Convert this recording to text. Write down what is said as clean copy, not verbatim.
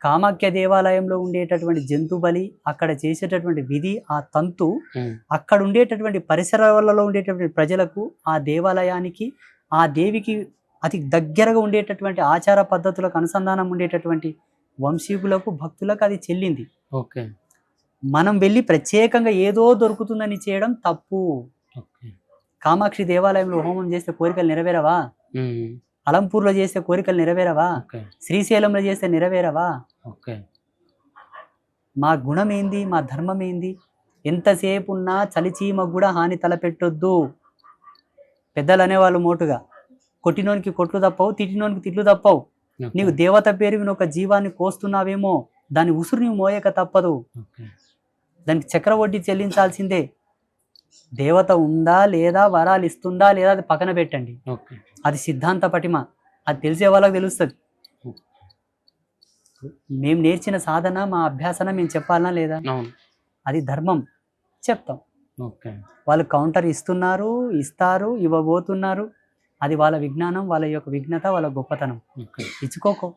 కామాఖ్య దేవాలయంలో ఉండేటటువంటి జంతు బలి, అక్కడ చేసేటటువంటి విధి, ఆ తంతు, అక్కడ ఉండేటటువంటి పరిసరాలలో ఉండేటటువంటి ప్రజలకు, ఆ దేవాలయానికి, ఆ దేవికి అతి దగ్గరగా ఉండేటటువంటి ఆచార పద్ధతులకు అనుసంధానం ఉండేటటువంటి వంశీకులకు, భక్తులకు అది చెల్లింది. ఓకే. మనం వెళ్ళి ప్రత్యేకంగా ఏదో దొరుకుతుందని చేయడం తప్పు. ఓకే. కామాక్షి దేవాలయంలో హోమం చేస్తే కోరికలు నెరవేరవా? అలంపూర్లో చేస్తే కోరికలు నెరవేరవా? ఓకే. శ్రీశైలంలో చేస్తే నెరవేరవా? ఓకే. మా గుణం ఏంది? మా ధర్మం ఏంది? ఎంతసేపు ఉన్నా చలిచీమకు కూడా హాని తలపెట్టొద్దు. పెద్దలు అనేవాళ్ళు మోటుగా, కొట్టినోనికి కొట్లు తప్పవు, తిట్టినోనికి తిట్లు తప్పవు. నీవు దేవత పేరు విని ఒక జీవాన్ని కోస్తున్నావేమో, దాని ఉసురు నీవు మోయక తప్పదు. దానికి చక్ర వడ్డీ చెల్లించాల్సిందే. దేవత ఉందా లేదా, వరాలు ఇస్తుందా లేదా, అది పక్కన పెట్టండి. అది సిద్ధాంత పటిమ, అది తెలిసే వాళ్ళకి తెలుస్తుంది. మేము నేర్చిన సాధన, మా అభ్యాసన మేము చెప్పాలనా లేదా? అది ధర్మం, చెప్తాం. వాళ్ళు కౌంటర్ ఇస్తున్నారు, ఇస్తారు, ఇవ్వబోతున్నారు. అది వాళ్ళ విజ్ఞానం, వాళ్ళ యొక్క విఘ్నత, వాళ్ళ గొప్పతనం. ఇచ్చుకోకో.